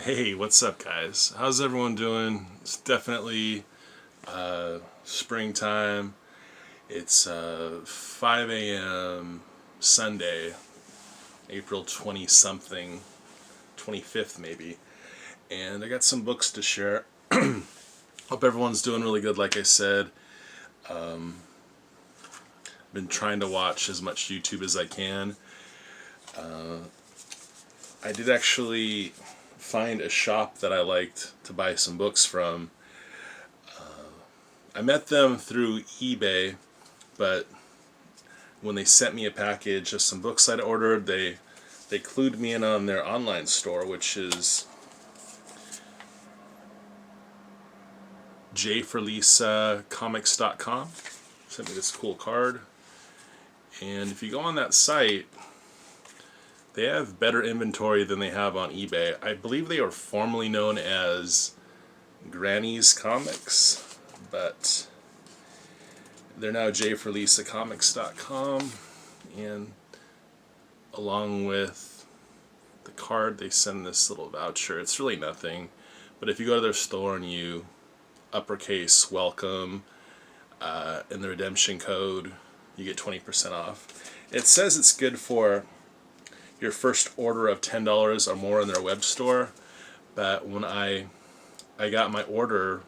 Hey, what's up, guys? How's everyone doing? It's definitely springtime. It's 5 a.m. Sunday, April 20 something, 25th maybe. And I got some books to share. Hope everyone's doing really good, like I said. Been trying to watch as much YouTube as I can. I did actually find a shop that I liked to buy some books from. I met them through eBay, but when they sent me a package of some books I'd ordered, they clued me in on their online store, which is jforlisacomics.com. Sent me this cool card. And if you go on that site, they have better inventory than they have on eBay. I believe they were formerly known as Granny's Comics, but they're now jforlisacomics.com, and along with the card they send this little voucher. It's really nothing, but if you go to their store and you uppercase welcome in the redemption code, you get 20% off. It says it's good for your first order of $10 or more in their web store, but when I got my order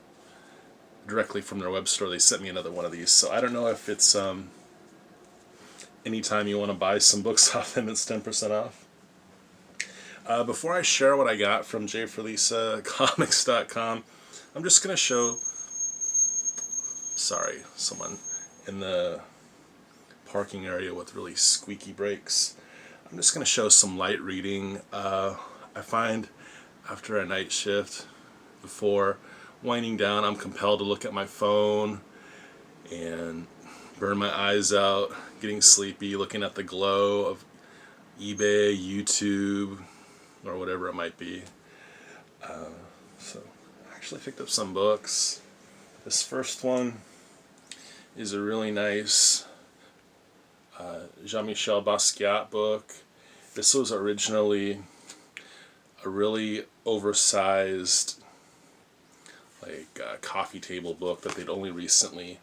directly from their web store, they sent me another one of these. So I don't know if it's anytime you want to buy some books off them, it's 10% off. Before I share what I got from jforlisacomics.com, I'm just going to show, sorry, someone in the parking area with really squeaky brakes. I'm just going to show some light reading. I find after a night shift, before winding down, I'm compelled to look at my phone and burn my eyes out, getting sleepy, looking at the glow of eBay, YouTube, or whatever it might be. So I actually picked up some books. This first one is a really nice Jean-Michel Basquiat book. This was originally a really oversized coffee table book that they'd only recently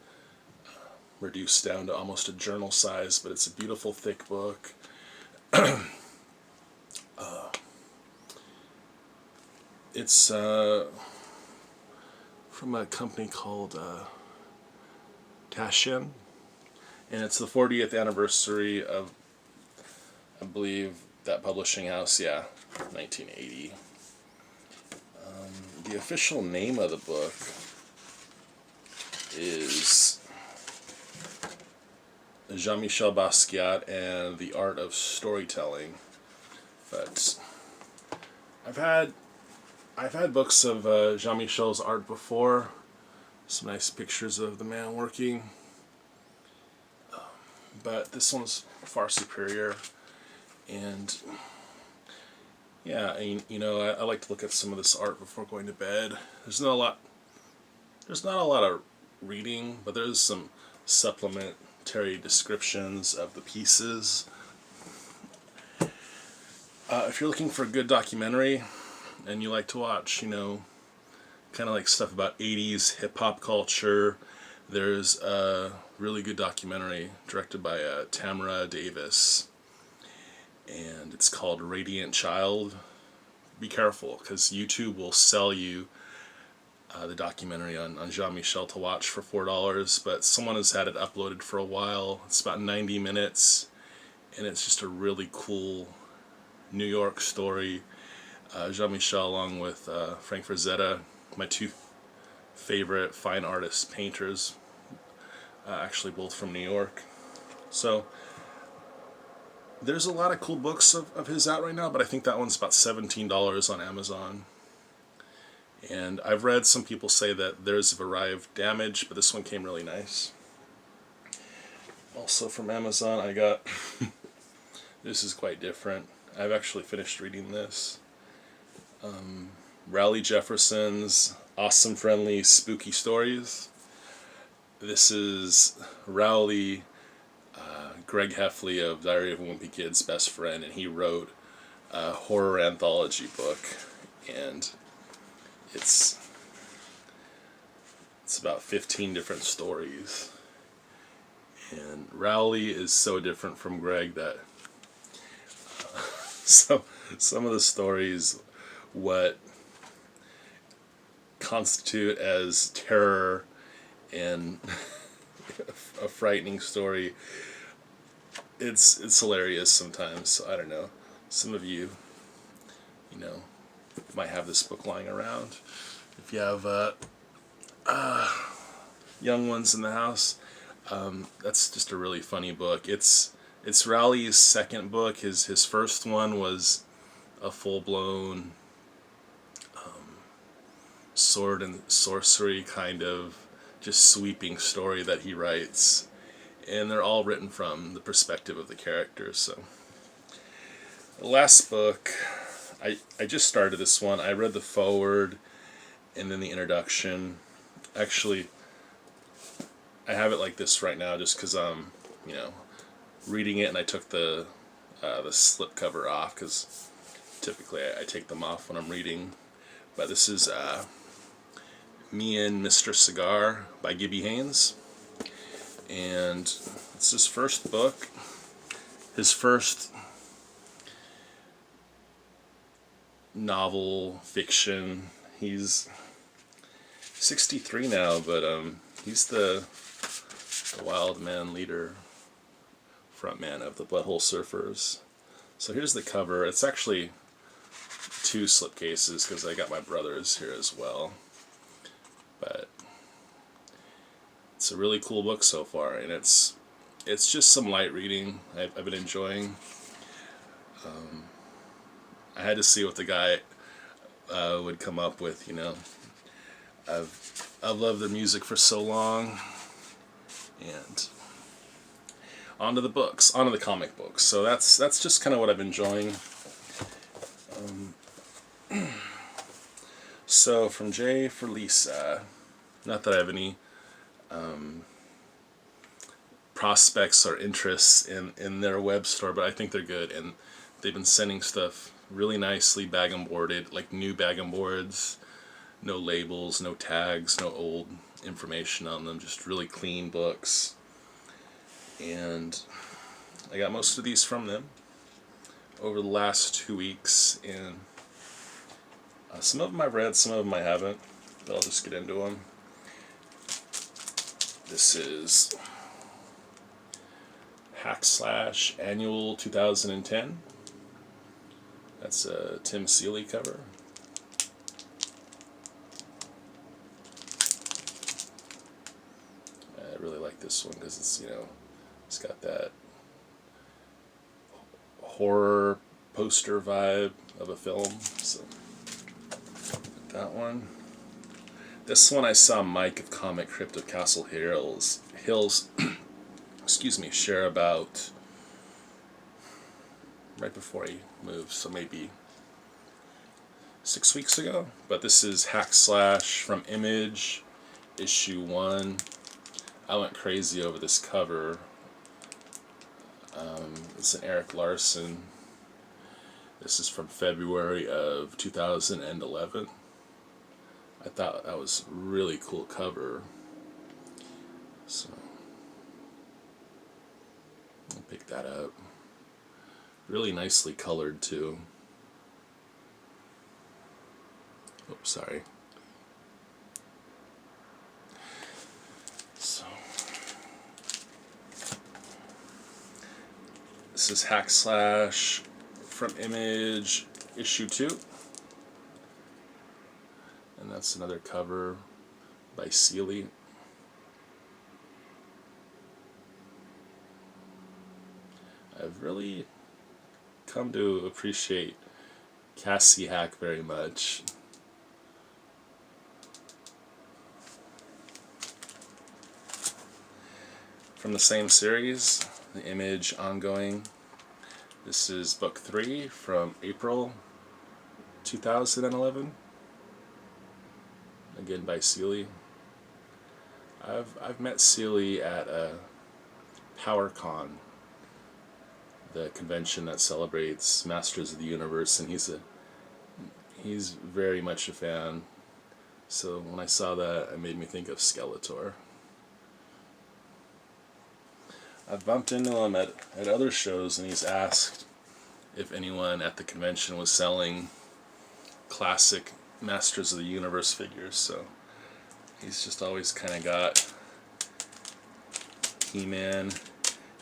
reduced down to almost a journal size, but it's a beautiful thick book. It's from a company called Taschen, and it's the 40th anniversary of, I believe, that publishing house, 1980. The official name of the book is Jean-Michel Basquiat and the Art of Storytelling. But I've had books of Jean-Michel's art before. Some nice pictures of the man working. But this one's far superior. And I like to look at some of this art before going to bed. There's not a lot of reading, but there's some supplementary descriptions of the pieces. If you're looking for a good documentary and you like to watch, kind of like stuff about 80s hip-hop culture, there's a really good documentary directed by Tamara Davis, and it's called Radiant Child. Be careful, because YouTube will sell you the documentary on Jean-Michel to watch for $4, but someone has had it uploaded for a while. It's about 90 minutes, and it's just a really cool New York story. Jean-Michel, along with Frank Frazetta, my two favorite fine artists, painters, actually both from New York. So there's a lot of cool books of his out right now, but I think that one's about $17 on Amazon. And I've read some people say that theirs have arrived damaged, but this one came really nice. Also from Amazon, I got this is quite different. I've actually finished reading this. Raleigh Jefferson's Awesome Friendly Spooky Stories. This is Rowley, Greg Heffley of Diary of a Wimpy Kid's best friend, and he wrote a horror anthology book. and it's about 15 different stories. And Rowley is so different from Greg that so some of the stories, what constitute as terror and a frightening story, it's hilarious sometimes. So I don't know. Some of you, might have this book lying around. If you have young ones in the house, that's just a really funny book. It's Rowley's second book. His first one was a full-blown sword and sorcery kind of just sweeping story that he writes, and they're all written from the perspective of the characters. So the last book, I just started this one. I read the foreword and then the introduction. Actually, I have it like this right now just because I'm reading it, and I took the slipcover off because typically I take them off when I'm reading. But this is Me and Mr. Cigar by Gibby Haynes, and it's his first book, his first novel fiction. He's 63 now, but he's the wild man leader, frontman of the Butthole Surfers. So here's the cover. It's actually two slipcases because I got my brother's here as well. But it's a really cool book so far, and it's just some light reading I've been enjoying. I had to see what the guy would come up with. I've loved their music for so long, and onto the books, onto the comic books. So that's just kind of what I've been enjoying. So from Jay for Lisa, not that I have any prospects or interests in their web store, but I think they're good, and they've been sending stuff really nicely bag and boarded, like new bag and boards, no labels, no tags, no old information on them, just really clean books. And I got most of these from them over the last 2 weeks, and some of them I've read, some of them I haven't, but I'll just get into them. This is / Annual 2010. That's a Tim Seeley cover. I really like this one because it's got that horror poster vibe of a film. So that one. This one I saw Mike of Comic Crypt of Castle Hills share about right before he moved, so maybe 6 weeks ago. But this is / from Image, issue 1. I went crazy over this cover. It's an Eric Larson. This is from February of 2011. I thought that was a really cool cover. So I'll pick that up. Really nicely colored too. Oops, sorry. So this is / from Image, issue 2. And that's another cover by Seeley. I've really come to appreciate Cassie Hack very much. From the same series, the Image ongoing. This is book 3 from April 2011. Again by Seeley. I've met Seeley at a PowerCon, the convention that celebrates Masters of the Universe, and He's very much a fan. So when I saw that, it made me think of Skeletor. I've bumped into him at other shows, and he's asked if anyone at the convention was selling classic Masters of the Universe figures. So he's just always kind of got He-Man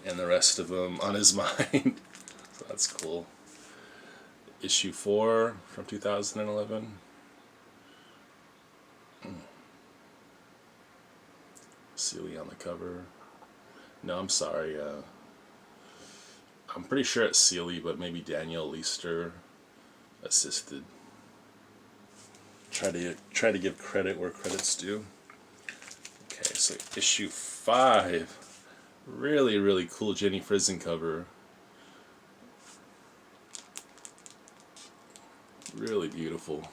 and the rest of them on his mind. So that's cool. Issue 4 from 2011. Sealy on the cover. No, I'm sorry. I'm pretty sure it's Sealy, but maybe Daniel Leister assisted. Try to give credit where credit's due. Okay, so issue 5. Really, really cool Jenny Frison cover. Really beautiful.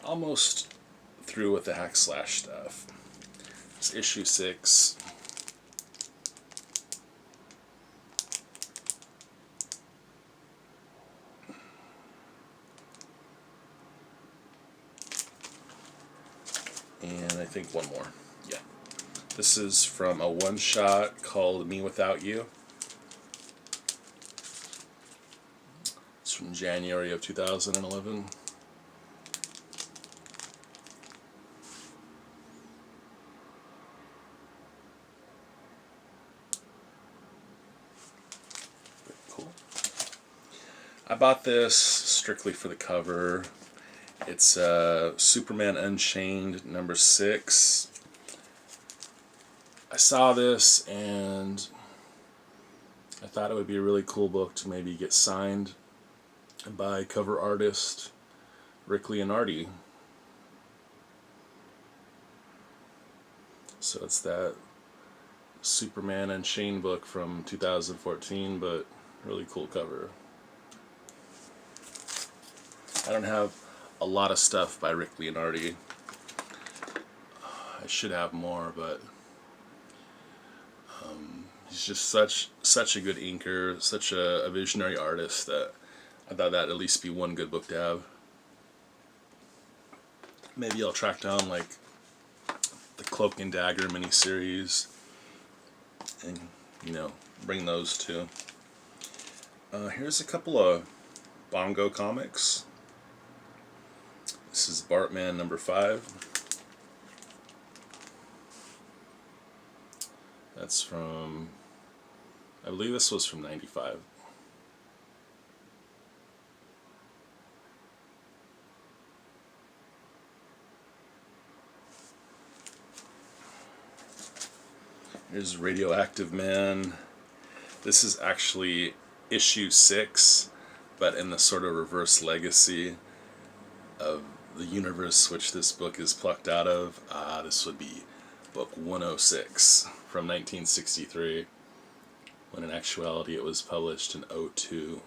Almost through with the hack slash stuff. It's issue 6. And I think one more. Yeah. This is from a one-shot called Me Without You. It's from January of 2011. Cool. I bought this strictly for the cover. It's Superman Unchained #6. I saw this and I thought it would be a really cool book to maybe get signed by cover artist Rick Leonardi. So it's that Superman Unchained book from 2014, but really cool cover. I don't have a lot of stuff by Rick Leonardi. I should have more, but he's just such a good inker, such a visionary artist that I thought that'd at least be one good book to have. Maybe I'll track down like the Cloak and Dagger miniseries and, bring those too. Here's a couple of Bongo comics. This is Bartman #5. That's from, I believe this was from 95. Here's Radioactive Man. This is actually issue 6, but in the sort of reverse legacy of the universe which this book is plucked out of. This would be book 106 from 1963, when in actuality it was published in 02.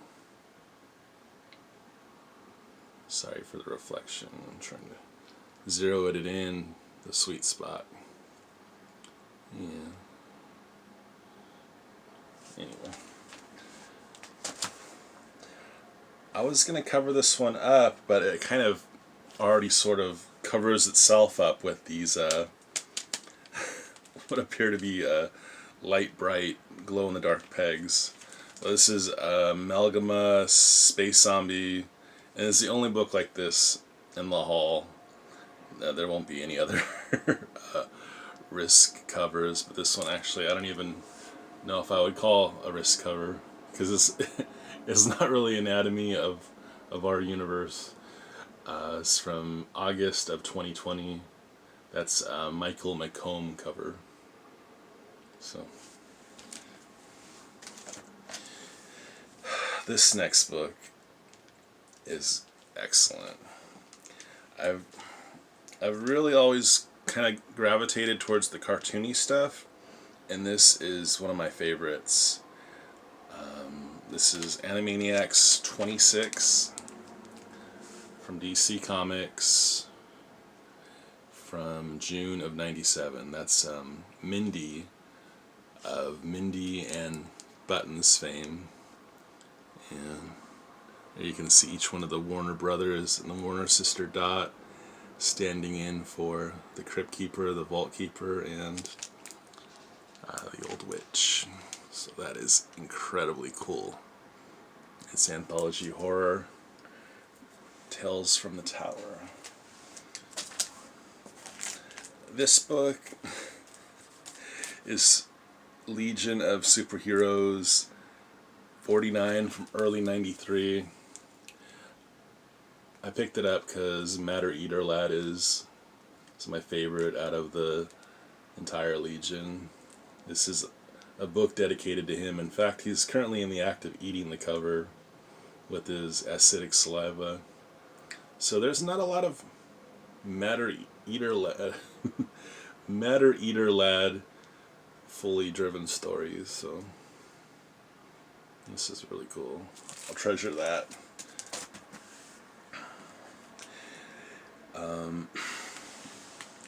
Sorry for the reflection. I'm trying to zero it in the sweet spot. Yeah. Anyway. I was going to cover this one up, but it kind of already sort of covers itself up with these what appear to be light, bright, glow-in-the-dark pegs. This is Amalgama Space Zombie, and it's the only book like this in the haul. There won't be any other Risk covers, but this one actually I don't even know if I would call a Risk cover, because this is not really anatomy of our universe. It's from August of 2020. That's Michael McComb cover. So this next book is excellent. I've really always kind of gravitated towards the cartoony stuff, and this is one of my favorites. This is Animaniacs 26 from DC Comics. from June of '97. That's Mindy of Mindy and Buttons fame. And there you can see each one of the Warner brothers and the Warner sister Dot standing in for the Crypt Keeper, the Vault Keeper, and the Old Witch. So that is incredibly cool. It's anthology horror, Tales from the Tower. This book is Legion of Superheroes 49 from early '93. I picked it up because Matter Eater Lad is my favorite out of the entire Legion. This is a book dedicated to him. In fact, he's currently in the act of eating the cover with his acidic saliva. So there's not a lot of Matter Eater Lad fully driven stories, so this is really cool. I'll treasure that.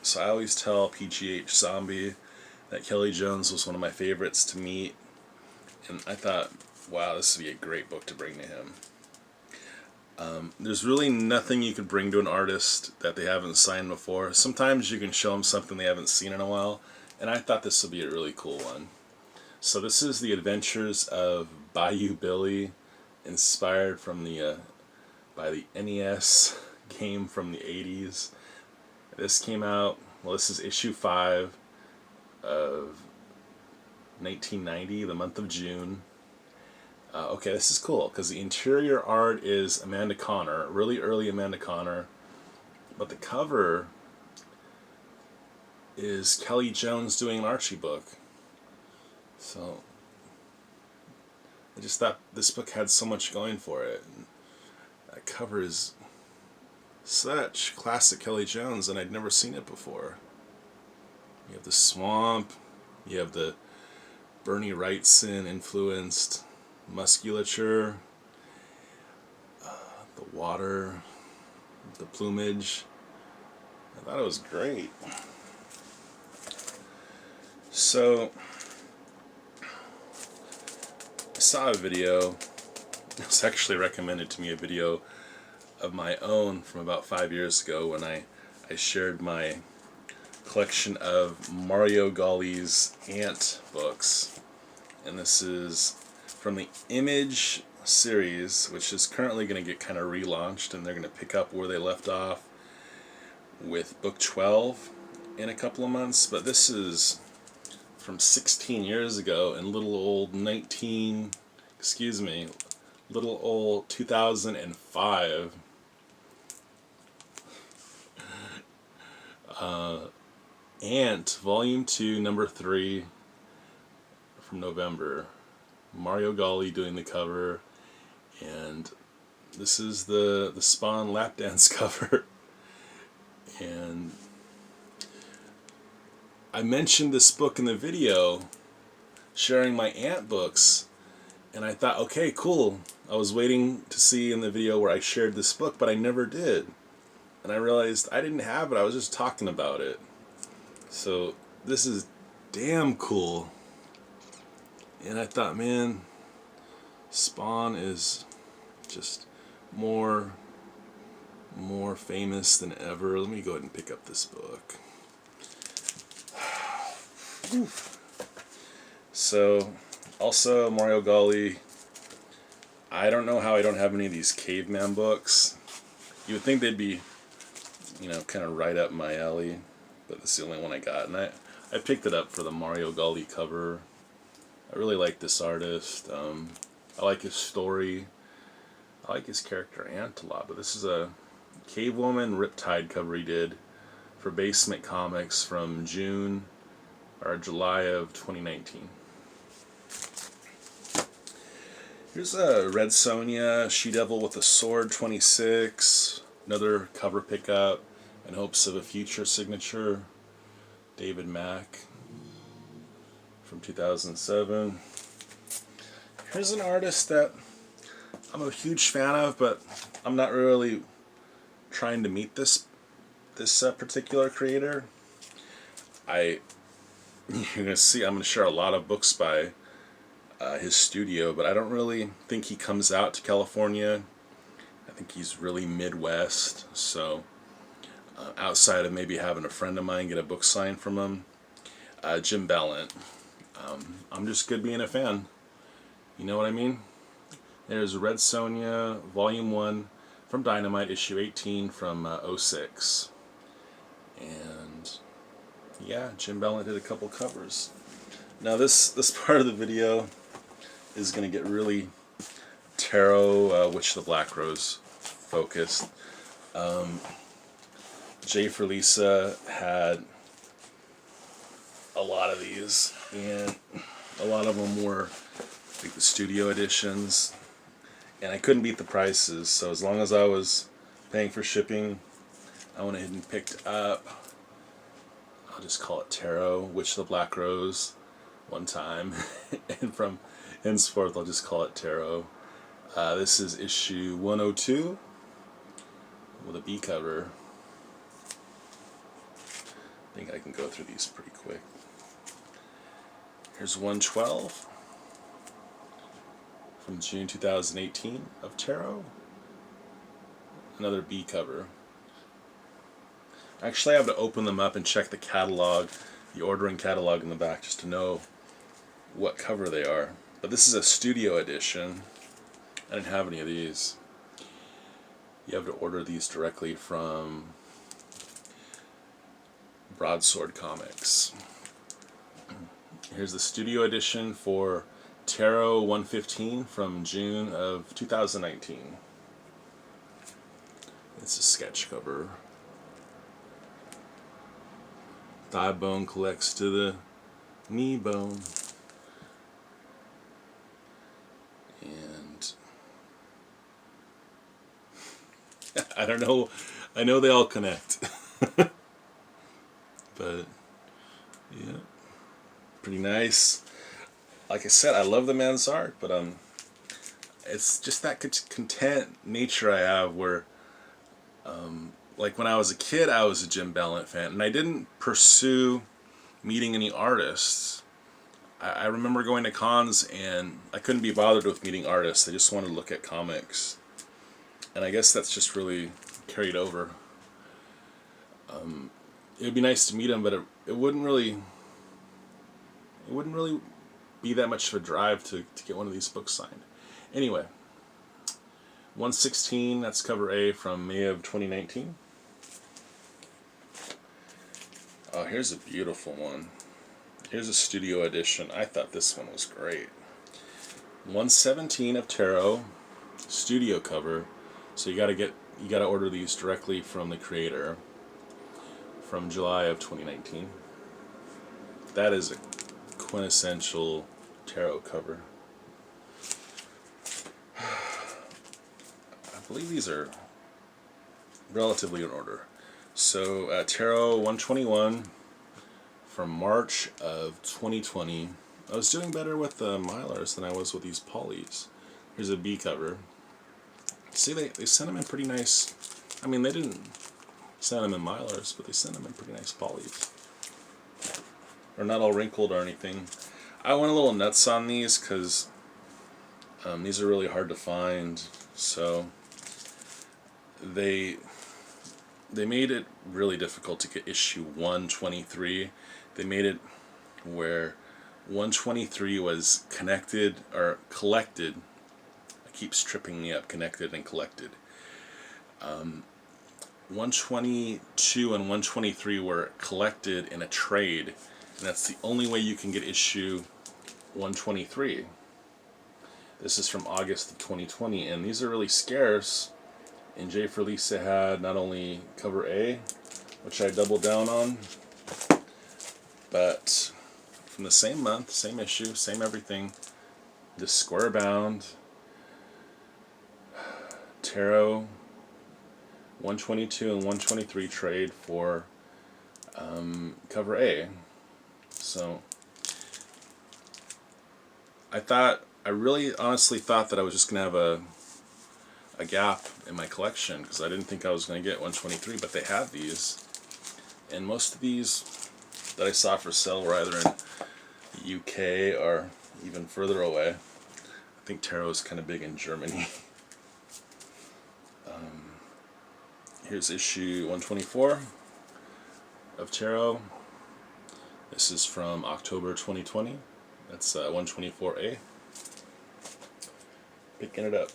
So I always tell PGH Zombie that Kelly Jones was one of my favorites to meet, and I thought, wow, this would be a great book to bring to him. There's really nothing you could bring to an artist that they haven't signed before. Sometimes you can show them something they haven't seen in a while, and I thought this would be a really cool one. So this is The Adventures of Bayou Billy, inspired from by the NES game from the 80s. This came out, well, this is issue 5 of 1990, the month of June. Okay, this is cool, because the interior art is Amanda Conner, really early Amanda Conner, but the cover is Kelly Jones doing an Archie book. So I just thought this book had so much going for it. That cover is such classic Kelly Jones, and I'd never seen it before. You have the swamp, you have the Bernie Wrightson influenced musculature, the water, the plumage. I thought it was great. So I saw a video. It was actually recommended to me, a video of my own from about 5 years ago when I shared my collection of Mario Golli's Ant books. And this is from the Image series, which is currently going to get kind of relaunched, and they're going to pick up where they left off with book 12 in a couple of months. But this is from 16 years ago, and little old 2005. Ant, Volume 2, Number 3, from November. Mario Golli doing the cover, and this is the Spawn lap dance cover. And I mentioned this book in the video, sharing my Ant books, and I thought, okay, cool. I was waiting to see in the video where I shared this book, but I never did. And I realized I didn't have it, I was just talking about it. So this is damn cool. And I thought, man, Spawn is just more famous than ever. Let me go ahead and pick up this book. So, also Mario Golli. I don't know how I don't have any of these caveman books. You would think they'd be, kind of right up my alley, but this is the only one I got. And I picked it up for the Mario Golli cover. I really like this artist. I like his story. I like his character Ant a lot, but this is a Cave Woman Riptide cover he did for Basement Comics from July of 2019. Here's a Red Sonja, She-Devil with a Sword 26, another cover pickup in hopes of a future signature, David Mack from 2007. Here's an artist that I'm a huge fan of, but I'm not really trying to meet this this particular creator. You're gonna see I'm gonna share a lot of books by his studio, but I don't really think he comes out to California. I think he's really Midwest, so outside of maybe having a friend of mine get a book signed from him, Jim Ballant. I'm just good being a fan. You know what I mean? There's Red Sonja, Volume 1 from Dynamite, issue 18 from '06. And yeah, Jim Ballant did a couple covers. Now this part of the video is going to get really tarot, Witch of the Black Rose focused. J for Lisa had a lot of these, and a lot of them were like the studio editions, and I couldn't beat the prices, so as long as I was paying for shipping, I went ahead and picked up, I'll just call it Tarot, Witch of the Black Rose, one time, and from henceforth I'll just call it Tarot. This is issue 102 with a B cover. I think I can go through these pretty quick. Here's 112 from June 2018 of Tarot. Another B cover. Actually, I have to open them up and check the catalog, the ordering catalog in the back, just to know what cover they are. But this is a studio edition. I didn't have any of these. You have to order these directly from Broadsword Comics. Here's the studio edition for Tarot 115 from June of 2019. It's a sketch cover. Thigh bone collects to the knee bone. And I don't know. I know they all connect. But yeah, pretty nice. Like I said, I love the man's art, but it's just that content nature I have where, like when I was a kid, I was a Jim Ballant fan, and I didn't pursue meeting any artists. I remember going to cons, and I couldn't be bothered with meeting artists. I just wanted to look at comics, and I guess that's just really carried over. It'd be nice to meet him, but it wouldn't really be that much of a drive to get one of these books signed. Anyway, 116, that's cover A from May of 2019. Oh, here's a beautiful one. Here's a studio edition. I thought this one was great. 117 of Tarot, studio cover. So you gotta order these directly from the creator. From July of 2019. That is a quintessential Tarot cover. I believe these are relatively in order. So Tarot 121 from March of 2020. I was doing better with the Mylars than I was with these polys. Here's a B cover. See, they sent them in pretty nice. I mean, they didn't send them in Mylars, but they sent them in pretty nice polys. They're not all wrinkled or anything. I went a little nuts on these because these are really hard to find. So they made it really difficult to get issue 123. They made it where 123 was connected or collected. It keeps tripping me up. Connected and collected. 122 and 123 were collected in a trade, and that's the only way you can get issue 123. This is from August of 2020, and these are really scarce. And J for Lisa had not only cover A, which I doubled down on, but from the same month, same issue, same everything, this square bound Tarot 122 and 123 trade for cover A. So I really honestly thought that I was just gonna have a a gap in my collection because I didn't think I was going to get 123, but they have these. And most of these that I saw for sale were either in the UK or even further away. I think tarot is kind of big in Germany. Here's issue 124 of Tarot. This is from October 2020. That's 124A. Picking it up.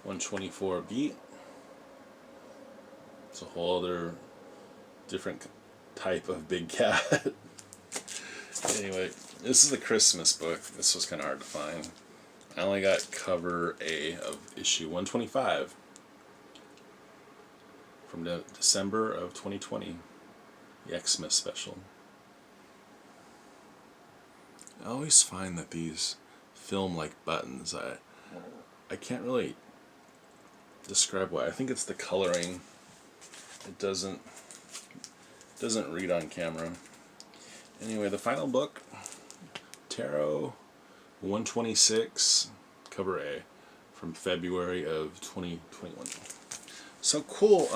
124B. It's a whole other different type of big cat. Anyway, this is a Christmas book. This was kind of hard to find. I only got cover A of issue 125 from December of 2020, the Xmas special. I always find that these film like buttons, I can't really describe why. I think it's the coloring. It doesn't read on camera. Anyway, the final book, Tarot 126, cover A, from February of 2021. So cool.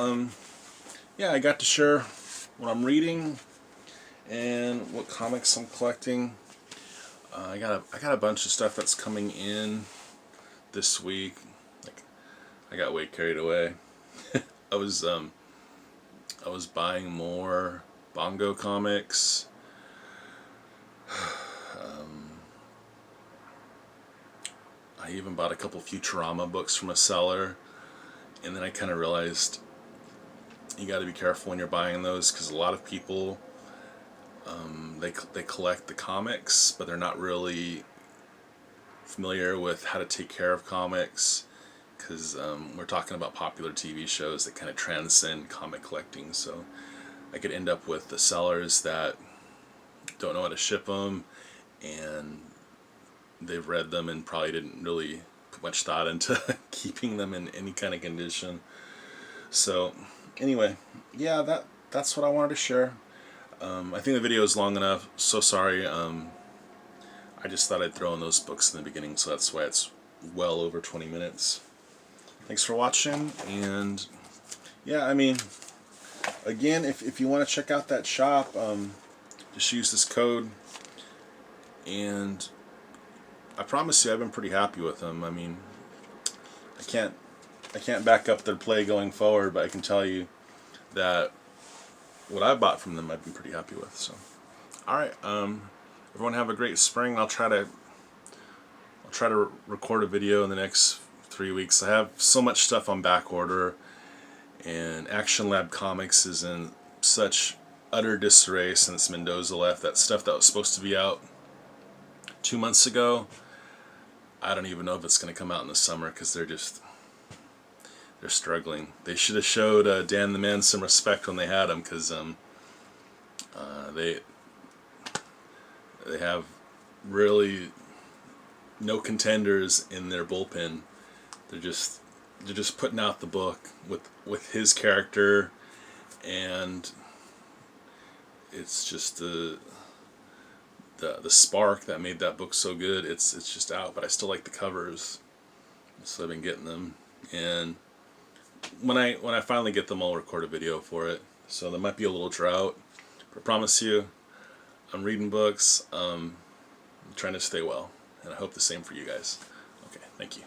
Yeah, I got to share what I'm reading and what comics I'm collecting. I got a bunch of stuff that's coming in this week. Like, I got way carried away. I was buying more Bongo comics. I even bought a couple Futurama books from a seller, and then I kind of realized you got to be careful when you're buying those because a lot of people they collect the comics, but they're not really familiar with how to take care of comics because we're talking about popular TV shows that kind of transcend comic collecting. So I could end up with the sellers that don't know how to ship them, and they've read them and probably didn't really put much thought into keeping them in any kind of condition. So anyway, yeah, that's what I wanted to share. I think the video is long enough. So sorry. I just thought I'd throw in those books in the beginning, so that's why it's well over 20 minutes. Thanks for watching, and yeah, I mean, again, if you want to check out that shop, just use this code, and I promise you I've been pretty happy with them. I mean, I can't back up their play going forward, but I can tell you that what I bought from them I've been pretty happy with. So, alright, everyone have a great spring. I'll try to record a video in the next 3 weeks. I have so much stuff on back order, and Action Lab Comics is in such utter disarray since Mendoza left. That stuff that was supposed to be out 2 months ago, I don't even know if it's going to come out in the summer because they're struggling. They should have showed Dan the Man some respect when they had him, because they have really no contenders in their bullpen. They're just putting out the book with his character, and it's just the spark that made that book so good. It's just out, but I still like the covers, so I've been getting them. And when I finally get them, I'll record a video for it. So there might be a little drought, but I promise you, I'm reading books. I'm trying to stay well, and I hope the same for you guys. Okay, thank you.